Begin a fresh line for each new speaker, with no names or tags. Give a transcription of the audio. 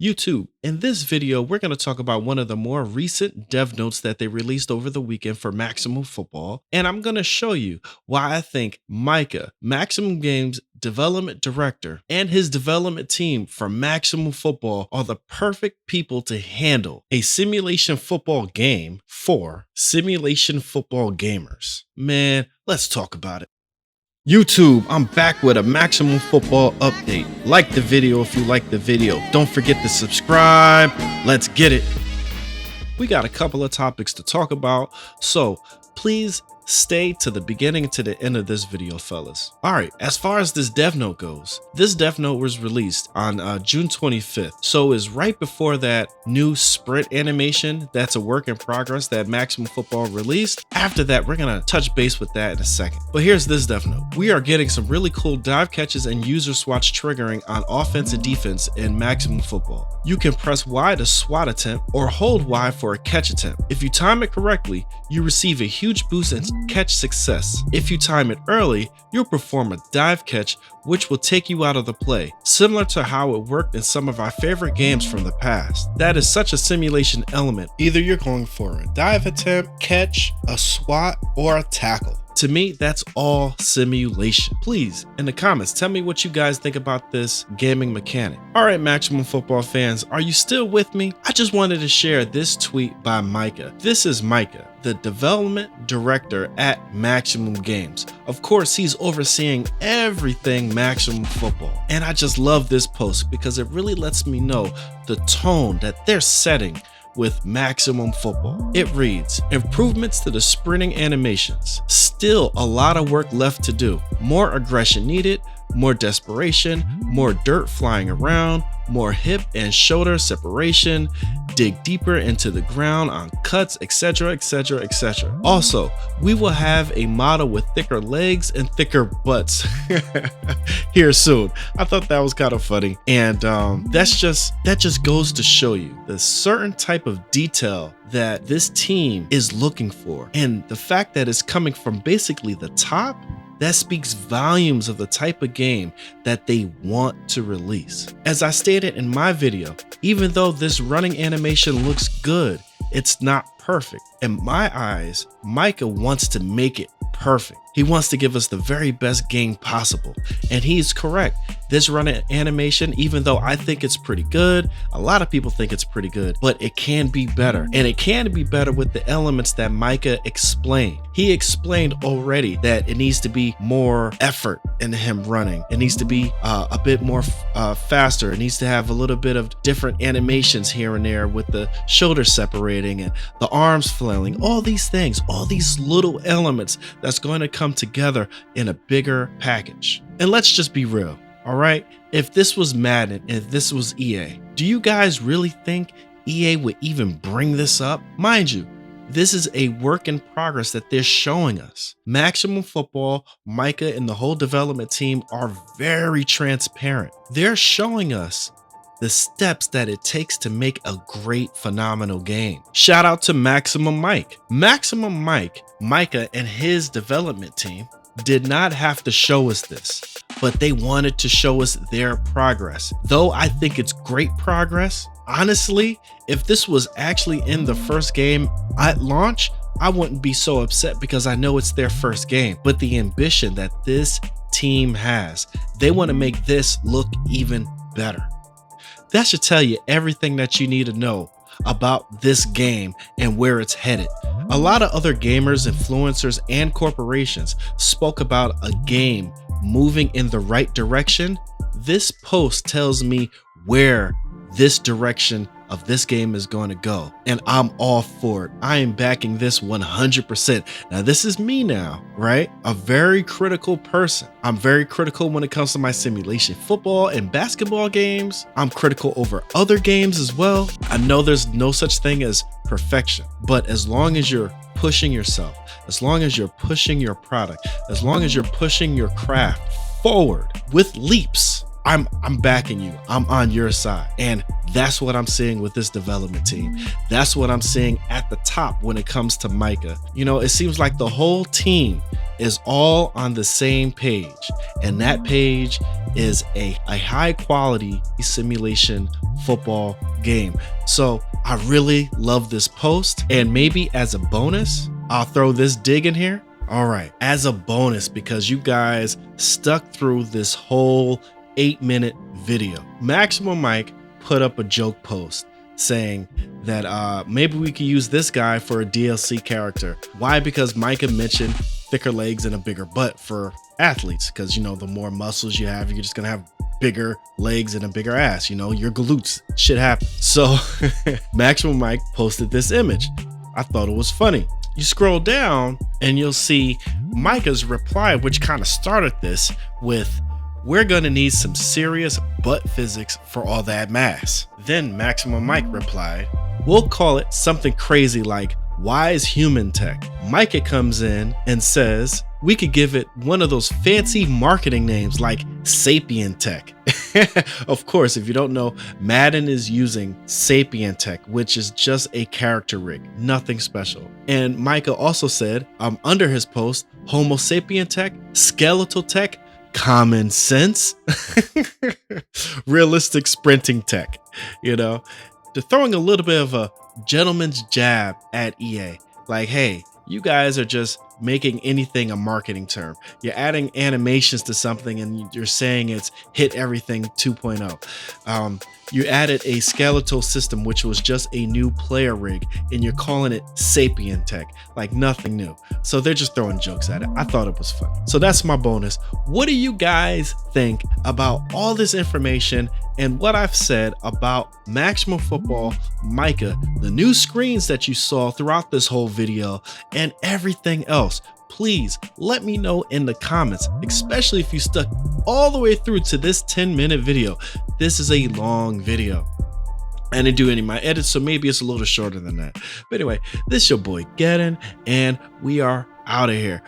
YouTube. In this video, we're going to talk about one of the more recent dev notes that they released over the weekend for Maximum Football, and I'm going to show you why I think Micah, Maximum Games development director, and his development team for Maximum Football are the perfect people to handle a simulation football game for simulation football gamers. Man, let's talk about it. YouTube, I'm back with a Maximum Football update. Like the video if you like the video. Don't forget to subscribe. Let's get it. We got a couple of topics to talk about, so please stay to the beginning to the end of this video, fellas. All right, as far as this dev note goes, this dev note was released on June 25th. So it's right before that new sprint animation that's a work in progress that Maximum Football released. After that, we're gonna touch base with that in a second. But here's this dev note. We are getting some really cool dive catches and user swats triggering on offense and defense in Maximum Football. You can press Y to swat attempt or hold Y for a catch attempt. If you time it correctly, you receive a huge boost in catch success. If you time it early, you'll perform a dive catch, which will take you out of the play, similar to how it worked in some of our favorite games from the past. That is such a simulation element. Either you're going for a dive attempt, catch, a swat, or a tackle. To me, that's all simulation. Please, in the comments, tell me what you guys think about this gaming mechanic. All right, Maximum Football fans, are you still with me? I just wanted to share this tweet by Micah. This is Micah, the development director at Maximum Games. Of course, he's overseeing everything Maximum Football. And I just love this post because it really lets me know the tone that they're setting with Maximum Football. It reads, improvements to the sprinting animations. Still a lot of work left to do. More aggression needed, more desperation, more dirt flying around, more hip and shoulder separation, dig deeper into the ground on cuts, etc, etc, etc. Also, we will have a model with thicker legs and thicker butts here soon. I thought that was kind of funny, and that just goes to show you the certain type of detail that this team is looking for, and the fact that it's coming from basically the top. That speaks volumes of the type of game that they want to release. As I stated in my video, even though this running animation looks good, it's not perfect. In my eyes, Micah wants to make it perfect. He wants to give us the very best game possible. And he's correct. This running animation, even though I think it's pretty good, a lot of people think it's pretty good, but it can be better. And it can be better with the elements that Micah explained. He explained already that it needs to be more effort in him running. It needs to be a bit more faster. It needs to have a little bit of different animations here and there with the shoulders separating and the arms flailing, all these things, all these little elements that's going to come together in a bigger package. And let's just be real, all right? If this was Madden, if this was EA, do you guys really think EA would even bring this up? Mind you, this is a work in progress that they're showing us. Maximum Football, Micah, and the whole development team are very transparent. They're showing us the steps that it takes to make a great, phenomenal game. Shout out to Maximum Mike. Maximum Mike, Micah, and his development team did not have to show us this, but they wanted to show us their progress. Though I think it's great progress, honestly, if this was actually in the first game at launch, I wouldn't be so upset because I know it's their first game. But the ambition that this team has, they want to make this look even better. That should tell you everything that you need to know about this game and where it's headed. A lot of other gamers, influencers, and corporations spoke about a game moving in the right direction. This post tells me where this direction of this game is going to go, and I'm all for it. I am backing this 100%. Now, this is me now, right? A very critical person. I'm very critical when it comes to my simulation football and basketball games. I'm critical over other games as well. I know there's no such thing as perfection, but as long as you're pushing yourself, as long as you're pushing your product, as long as you're pushing your craft forward with leaps, I'm backing you. I'm on your side. And that's what I'm seeing with this development team. That's what I'm seeing at the top when it comes to Micah. You know, it seems like the whole team is all on the same page, and that page is a high quality simulation football game. So I really love this post, and maybe as a bonus, I'll throw this dig in here. All right, as a bonus, because you guys stuck through this whole 8-minute video, Maximum Mike put up a joke post saying that maybe we could use this guy for a DLC character. Why? Because Micah mentioned thicker legs and a bigger butt for athletes, because you know, the more muscles you have, you're just gonna have bigger legs and a bigger ass, you know, your glutes, shit happens. So Maximum Mike posted this image. I thought it was funny. You scroll down and you'll see Micah's reply, which kind of started this with, "We're gonna need some serious butt physics for all that mass." Then Maximum Mike replied, "We'll call it something crazy like Wise Human Tech." Micah comes in and says, "We could give it one of those fancy marketing names like Sapien Tech." Of course, if you don't know, Madden is using Sapien Tech, which is just a character rig, nothing special. And Micah also said, under his post, Homo Sapien Tech, Skeletal Tech, Common Sense, Realistic Sprinting Tech. You know, they're throwing a little bit of a gentleman's jab at EA. Like, hey, you guys are just making anything a marketing term. You're adding animations to something and you're saying it's hit everything 2.0. You added a skeletal system, which was just a new player rig, and you're calling it Sapien Tech, like nothing new. So they're just throwing jokes at it. I thought it was funny. So that's my bonus. What do you guys think about all this information and what I've said about Maximum Football Micah, the new screens that you saw throughout this whole video, and everything else? Please let me know in the comments, especially if you stuck all the way through to this 10-minute video. This is a long video. I didn't do any of my edits, so maybe it's a little shorter than that. But anyway, this is your boy Geddon, and we are out of here.